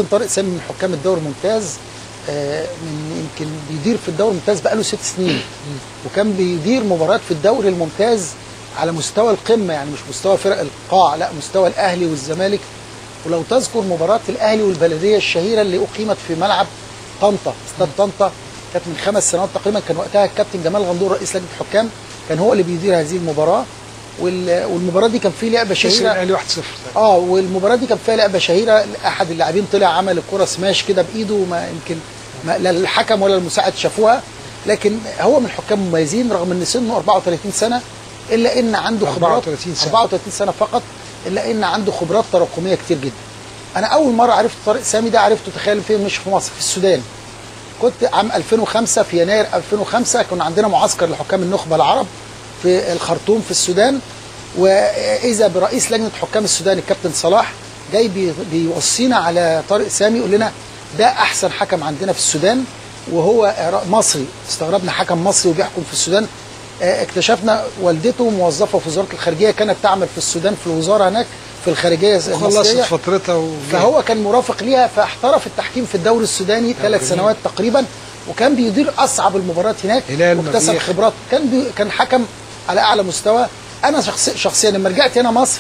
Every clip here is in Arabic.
كابتن طارق سامي من حكام الدوري الممتاز، من يمكن بيدير في الدوري الممتاز بقاله 6 سنين، وكان بيدير مباريات في الدوري الممتاز على مستوى القمه، يعني مش مستوى فرق القاع، لا مستوى الاهلي والزمالك. ولو تذكر مباراه الاهلي والبلديه الشهيره اللي اقيمت في ملعب طنطا، استاد طنطا، كانت من 5 سنوات تقريبا، كان وقتها الكابتن جمال غندور رئيس لجنه الحكام كان هو اللي بيدير هذه المباراه. والمباراه دي كان في لعبه شهيره الاهلي 1-0. والمباراه دي كان فيها لعبه شهيره، احد اللاعبين طلع عمل الكره سماش كده بايده، ما يمكن لا الحكم ولا المساعد شافوها، لكن هو من الحكام مميزين رغم ان سنه 34 سنه، الا ان عنده خبرات 34 سنه فقط، الا ان عنده خبرات تراكميه كتير جدا. انا اول مره عرفت طارق سامي ده عرفته، تخيل فين؟ مش في مصر، في السودان. كنت عام 2005 في يناير 2005 كنا عندنا معسكر لحكام النخبه العرب في الخرطوم في السودان، واذا برئيس لجنه حكام السودان الكابتن صلاح جاي بيوصينا على طارق سامي، يقول لنا ده احسن حكم عندنا في السودان وهو مصري. استغربنا حكم مصري وبيحكم في السودان. اكتشفنا والدته موظفه في وزاره الخارجيه، كانت تعمل في السودان في الوزاره هناك في الخارجيه خلصت فترتها فهو كان مرافق ليها، فاحترف التحكيم في الدوري السوداني 3 سنوات تقريبا، وكان بيدير اصعب المباريات هناك واكتسب خبرات، كان حكم على اعلى مستوى. انا شخصيا لما رجعت هنا مصر،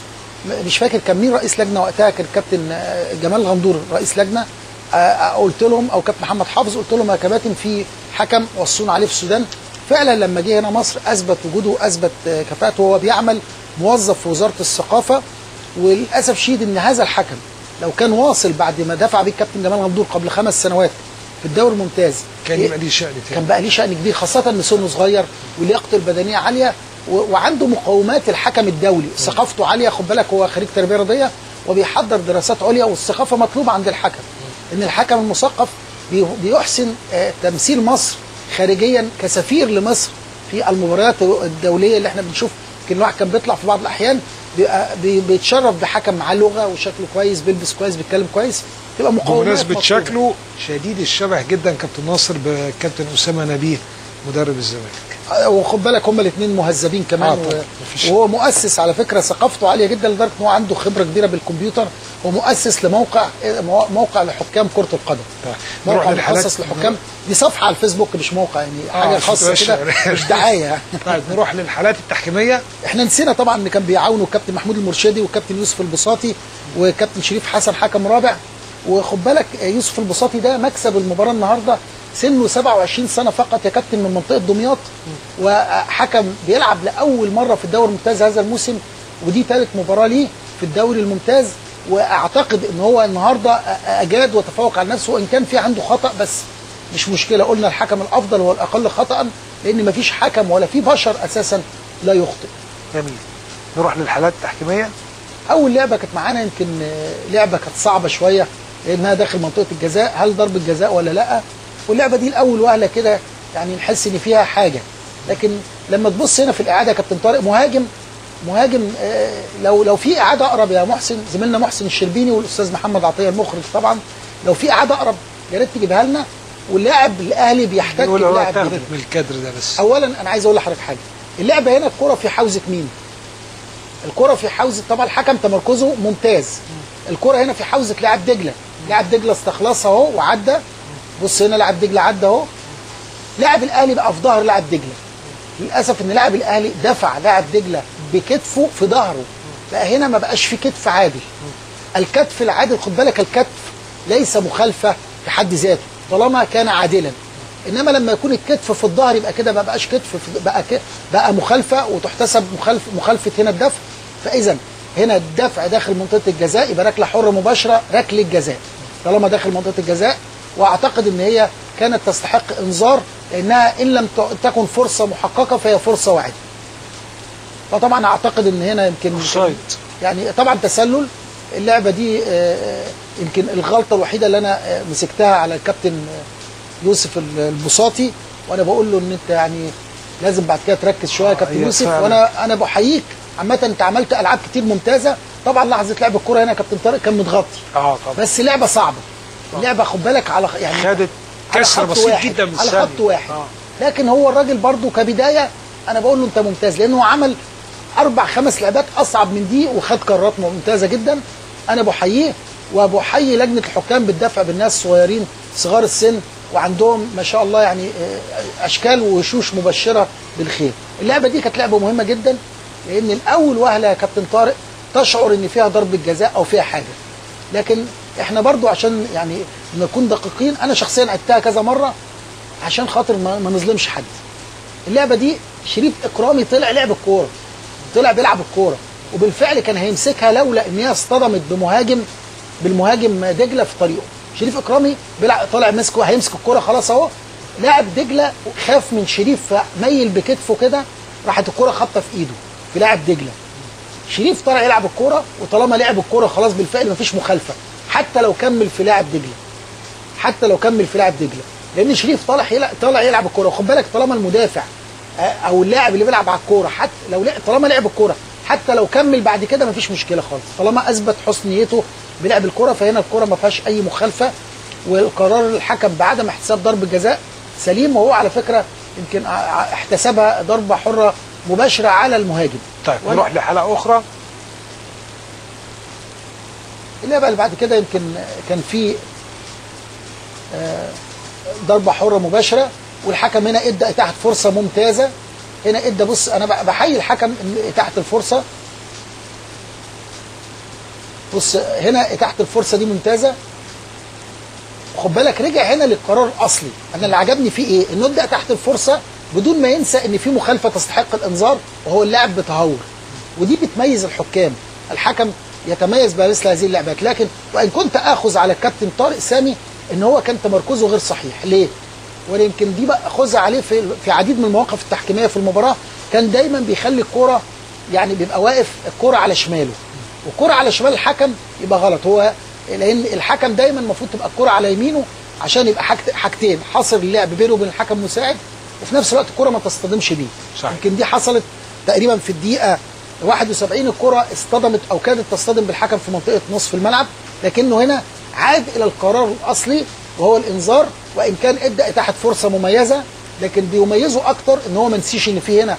مش فاكر كان مين رئيس لجنه وقتها، كان الكابتن جمال غندور رئيس لجنه، قلت لهم او كابتن محمد حافظ، قلت لهم يا كباتن في حكم وصونا عليه في السودان. فعلا لما جه هنا مصر اثبت وجوده واثبت كفاءته، وهو بيعمل موظف في وزاره الثقافه. وللاسف شديد ان هذا الحكم لو كان واصل بعد ما دفع بيه الكابتن جمال غندور قبل 5 سنوات في الدوري الممتاز، كان يبقى ليه شأن تاني، كان بقى ليه شأن كبير، خاصه ان سنه صغير ولياقته البدنيه عاليه، وعنده مقومات الحكم الدولي، ثقافته عاليه. خد بالك هو خريج تربيه رياضيه وبيحضر دراسات عليا، والثقافه مطلوبه عند الحكم، ان الحكم المثقف بيحسن تمثيل مصر خارجيا كسفير لمصر في المباريات الدوليه اللي احنا بنشوف. يمكن الواحد كان بيطلع في بعض الاحيان بيتشرف بحكم معاه لغه وشكله كويس، بيلبس كويس، بيتكلم كويس، تبقى مقومات. بمناسبه شكله شديد الشبه جدا كابتن ناصر بكابتن اسامه نبيه مدرب الزمالك، وخد بالك هما الاثنين مهذبين كمان. وهو مؤسس على فكره، ثقافته عاليه جدا لدرجه ان هو عنده خبره كبيره بالكمبيوتر، ومؤسس لموقع لحكام كره القدم. موقع مخصص لحكام، دي صفحه على الفيسبوك مش موقع، يعني حاجه خاصه كده مش دعايه. طيب نروح للحالات التحكيميه. احنا نسينا طبعا ان كان بيعاونوا الكابتن محمود المرشدي والكابتن يوسف البساطي وكابتن شريف حسن حكم رابع. وخد بالك يوسف البساطي ده مكسب المباراه النهارده، سنه 27 سنه فقط يا كابتن، من منطقه دمياط، وحكم بيلعب لاول مره في الدوري الممتاز هذا الموسم، ودي 3 مباراه ليه في الدوري الممتاز. واعتقد ان هو النهارده اجاد وتفوق على نفسه، وان كان في عنده خطا بس مش مشكله، قلنا الحكم الافضل هو الاقل خطا، لان مفيش حكم ولا في بشر اساسا لا يخطئ. جميل. نروح للحالات التحكيميه. اول لعبه كانت معانا يمكن لعبه كانت صعبه شويه، لانها داخل منطقه الجزاء، هل ضربه جزاء ولا لا؟ واللعبه دي الاول وهله كده يعني نحس ان فيها حاجه، لكن لما تبص هنا في الاعاده يا كابتن طارق، مهاجم لو في اعاده اقرب يا محسن، زميلنا محسن الشربيني والاستاذ محمد عطيه المخرج طبعا، لو في اعاده اقرب يا ريت تجيبها لنا. واللاعب الاهلي بيحتاج بلاعب من الكادر ده. بس اولا انا عايز اقول لحضرتك حاجه، اللعبه هنا الكره في حوزه مين؟ الكره في حوزه، طبعا الحكم تمركزه ممتاز، الكره هنا في حوزه لاعب دجله، لاعب دجله استخلصها اهو وعدى، بص هنا لاعب دجله عدى اهو، لاعب الاهلي بقى في ظهر لاعب دجله. للاسف ان لاعب الاهلي دفع لاعب دجله بكتفه في ظهره، بقى هنا ما بقاش في كتف عادل. الكتف العادل خد بالك، الكتف ليس مخالفه في حد ذاته طالما كان عادلا، انما لما يكون الكتف في الظهر يبقى كده ما بقاش كتف، بقى مخالفه، وتحتسب مخالفه هنا الدفع. فاذا هنا الدفع داخل منطقه الجزاء يبقى ركله حره مباشره، ركله جزاء طالما داخل منطقه الجزاء. واعتقد ان هي كانت تستحق انذار، لانها ان لم تكن فرصه محققه فهي فرصه واعده. فطبعا اعتقد ان هنا يمكن يعني طبعا تسلل. اللعبه دي يمكن الغلطه الوحيده اللي انا مسكتها على الكابتن يوسف البساطي، وانا بقول له ان انت يعني لازم بعد كده تركز شويه يا كابتن يوسف، وانا بحييك عامه، انت عملت العاب كتير ممتازه. طبعا لحظه لعب الكره هنا يا كابتن طارق كان متغطي طبعا، بس لعبه صعبه، اللعبه خد بالك على يعني خدت كسر بسيط جدا من على خط واحد. لكن هو الراجل برضو كبدايه انا بقول له انت ممتاز، لانه عمل 4-5 لعبات اصعب من دي وخد قرارات ممتازه جدا. انا بحييه. وبحيي لجنه الحكام بالدفع بالناس صغيرين صغار السن وعندهم ما شاء الله يعني اشكال ووشوش مبشره بالخير. اللعبه دي كانت لعبه مهمه جدا، لان الاول وهله يا كابتن طارق تشعر ان فيها ضربه جزاء او فيها حاجه، لكن احنا برضو عشان يعني نكون دقيقين، انا شخصيا عدتها كذا مره عشان خاطر ما نظلمش حد. اللعبه دي شريف اكرامي طلع لعب الكوره، طلع بيلعب الكوره، وبالفعل كان هيمسكها لولا ان هي اصطدمت بالمهاجم دجله في طريقه. شريف اكرامي طالع مسكه هيمسك الكوره خلاص اهو، لاعب دجله خاف من شريف فميل بكتفه كده، راحت الكوره خبطه في ايده في لاعب دجله. شريف طلع يلعب الكوره، وطالما لعب الكوره خلاص بالفعل مفيش مخالفه، حتى لو كمل في لاعب دجله، لان شريف طالع يلعب الكوره. وخد بالك طالما المدافع او اللاعب اللي بيلعب على الكوره حتى لو طالما لعب الكوره حتى لو كمل بعد كده مفيش مشكله خالص، طالما اثبت حسن نيته بلعب الكوره، فهنا الكوره ما فيهاش اي مخالفه، والقرار الحكم بعدم احتساب ضربه جزاء سليم، وهو على فكره يمكن احتسبها ضربه حره مباشره على المهاجم. طيب نروح لحلقه اخرى. اللعبه اللي بعد كده يمكن كان في ضربه حره مباشره، والحكم هنا ادى اتاحه فرصه ممتازه. هنا ادى، بص انا بحيي الحكم اتاحه الفرصه، بص هنا اتاحه الفرصه دي ممتازه. خد بالك رجع هنا للقرار الاصلي. انا اللي عجبني فيه ايه؟ انه ادى تحت الفرصه بدون ما ينسى ان في مخالفه تستحق الانذار، وهو اللعب بتهور، ودي بتميز الحكام. الحكم يتميز بمثل هذه اللعبات. لكن وان كنت اخذ على الكابتن طارق سامي ان هو كان تمركزه غير صحيح. ليه؟ ولا يمكن دي بقى اخذها عليه في عديد من المواقف التحكيميه في المباراه، كان دايما بيخلي الكوره يعني بيبقى واقف الكوره على شماله، والكوره على شمال الحكم يبقى غلط. هو لان الحكم دايما المفروض تبقى الكوره على يمينه عشان يبقى حاجتين، حصر اللعب بينه وبين الحكم المساعد، وفي نفس الوقت الكوره ما تصطدمش بيه. يمكن دي حصلت تقريبا في الدقيقه 71 الكوره اصطدمت او كادت تصطدم بالحكم في منطقه نصف الملعب، لكنه هنا عاد الى القرار الاصلي وهو الانذار. وان كان ادى اتاحه فرصه مميزه، لكن بيميزه اكتر ان هو ما نسيش ان في هنا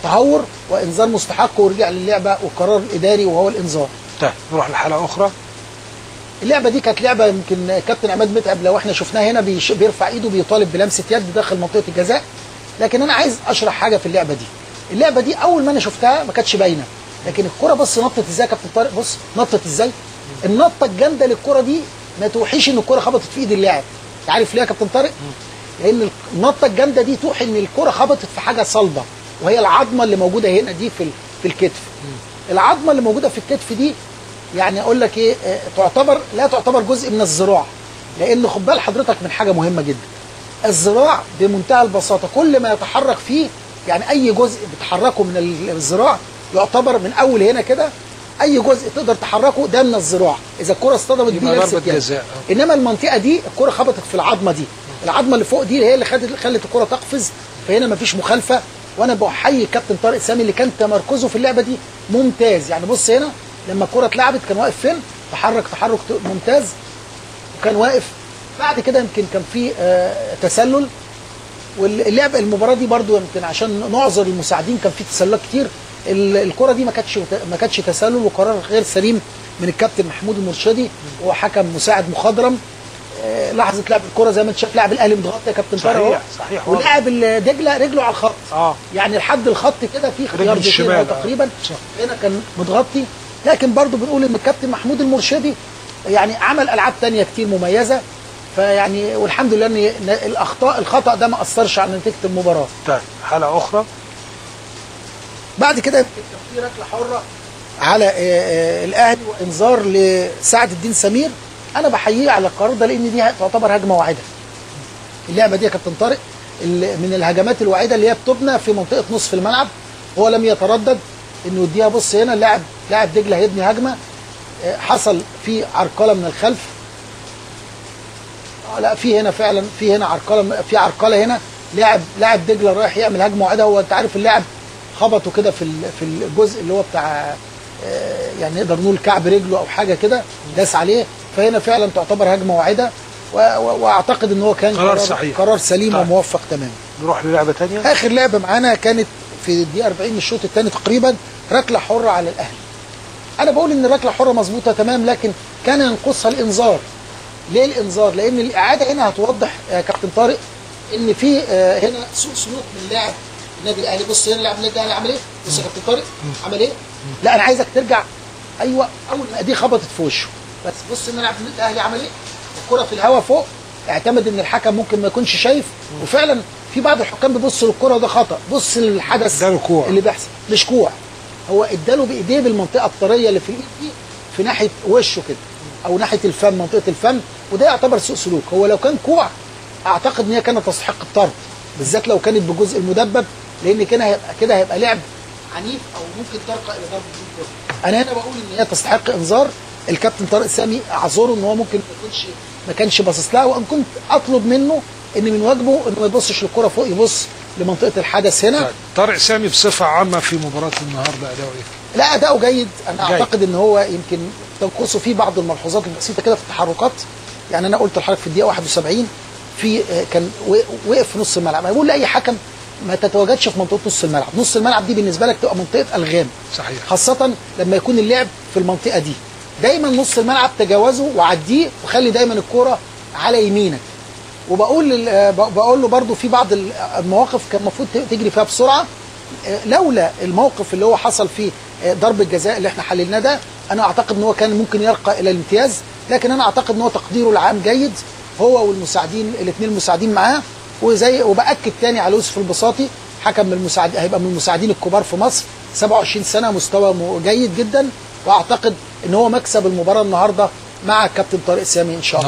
تهور وانذار مستحق، ورجع للعبه والقرار الاداري وهو الانذار. طيب نروح لحلقه اخرى. اللعبه دي كانت لعبه يمكن كابتن عماد متعب لو احنا شفناها هنا بيرفع ايده بيطالب بلمسه يد داخل منطقه الجزاء، لكن انا عايز اشرح حاجه في اللعبه دي. اللعبه دي اول ما انا شفتها ما كانتش باينه، لكن الكره بص نطت ازاي يا كابتن طارق، بص نطت ازاي. النطه الجامده للكره دي ما توحيش ان الكره خبطت في ايد اللاعب. انت عارف ليه يا كابتن طارق؟ لان النطه الجامده دي توحي ان الكره خبطت في حاجه صلبه، وهي العظمه اللي موجوده هنا دي في الكتف. العظمه اللي موجوده في الكتف دي يعني اقول لك ايه، لا تعتبر جزء من الذراع، لان خد بال حضرتك من حاجه مهمه جدا. الذراع بمنتهى البساطه كل ما يتحرك فيه، يعني اي جزء بتحركه من الذراع يعتبر من اول هنا كده، اي جزء تقدر تحركه ده من الذراع اذا الكره اصطدمت بيه ضربه جزاء. انما المنطقه دي الكره خبطت في العظمه دي، العظمه اللي فوق دي هي اللي خلت الكره تقفز، فهنا مفيش مخالفه. وانا بحيي كابتن طارق سامي اللي كان تمركزه في اللعبه دي ممتاز. يعني بص هنا لما الكره اتلعبت كان واقف فين؟ تحرك ممتاز وكان واقف. بعد كده يمكن كان في تسلل، واللعبه المباراه دي برضو يمكن عشان نعذر المساعدين كان في تسللات كتير. الكره دي ما كانتش تسلل، وقرار غير سليم من الكابتن محمود المرشدي وهو حكم مساعد مخضرم. لحظه لعب الكره زي ما انت شايف لاعب الاهلي متغطي يا كابتن طارق، صحيح، ولاعب دجله رجله على الخط، يعني لحد الخط كده في خيار تقريبا هنا كان متغطي. لكن برضو بنقول ان الكابتن محمود المرشدي يعني عمل العاب ثانيه كتير مميزه، فيعني والحمد لله ان الخطا ده ما اثرش على نتيجه المباراه. طيب حلقه اخرى. بعد كده كان في ركله حره على الاهلي وانذار لسعد الدين سمير. انا بحييه على القرار ده لان دي تعتبر هجمه واعده. اللعبه دي يا كابتن طارق من الهجمات الواعده اللي هي بتبنى في منطقه نصف الملعب، هو لم يتردد انه يديها. بص هنا لاعب دجله هيبني هجمه، حصل في عرقله من الخلف. لا في هنا فعلا في هنا عرقله هنا، لاعب دجله رايح يعمل هجمه واعده. هو انت عارف اللاعب خبطه كده في الجزء اللي هو بتاع يعني نقدر نقول كعب رجله او حاجه كده، داس عليه، فهنا فعلا تعتبر هجمه واعده. واعتقد ان هو كان قرار سليم وموفق تماما. نروح للعبه ثانيه. اخر لعبه معانا كانت في الدقيقه 40 من الشوط الثاني تقريبا، ركله حره على الاهلي. انا بقول ان الركله حره مظبوطه تمام، لكن كان ينقصها الانذار. ليه الانذار؟ لان الاعاده هنا هتوضح يا كابتن طارق ان في هنا سوء سلوك من لاعب النادي الاهلي. بص هنا لاعب النادي الاهلي عمل ايه؟ بص يا كابتن طارق عمل ايه؟ لا انا عايزك ترجع. ايوه اول ما دي خبطت في وشه، بس بص هنا لاعب النادي الاهلي عمل ايه؟ الكره في الهواء فوق، اعتمد ان الحكم ممكن ما يكونش شايف، وفعلا في بعض الحكام بيبصوا للكره وده خطا. بص للحدث اللي بيحصل، مش كوع، هو اداله بايديه بالمنطقه الطريه اللي في الايد دي في ناحيه وشه كده او ناحيه الفم، منطقه الفم، وده يعتبر سوء سلوك. هو لو كان كوع اعتقد ان هي كانت تستحق الطرد، بالذات لو كانت بالجزء المدبب، لان كده هيبقى لعب عنيف او ممكن ترقى الى ضربه الجزء. انا هنا بقول ان هي تستحق انذار. الكابتن طارق سامي اعذره ان هو ممكن ما كانش باصص لها، وان كنت اطلب منه ان من واجبه انه ما يبصش للكره فوق، يبص لمنطقه الحدث هنا. طارق سامي بصفه عامه في مباراه النهارده اداؤه ايه؟ لا اداؤه جيد. انا اعتقد ان هو يمكن تنقصه فيه بعض الملحوظات البسيطه كده في التحركات. يعني انا قلت لحضرتك في الدقيقه 71 في كان وقف في نص الملعب. انا بقول لاي حكم ما تتواجدش في منطقه نص الملعب. نص الملعب دي بالنسبه لك تبقى منطقه الغام، صحيح، خاصه لما يكون اللعب في المنطقه دي. دايما نص الملعب تجاوزه وعديه، وخلي دايما الكوره على يمينك. وبقول له برضو في بعض المواقف كان المفروض تجري فيها بسرعه. لولا الموقف اللي هو حصل فيه ضرب الجزاء اللي احنا حللناه ده، انا اعتقد ان هو كان ممكن يرقى الى الامتياز. لكن انا اعتقد ان هو تقديره العام جيد، هو والمساعدين الاثنين المساعدين معاه. وباكد تاني على يوسف البساطي، حكم من المساعد، هيبقى من المساعدين الكبار في مصر، 27 سنه، مستوى جيد جدا. واعتقد ان هو مكسب المباراه النهارده مع الكابتن طارق سامي ان شاء الله.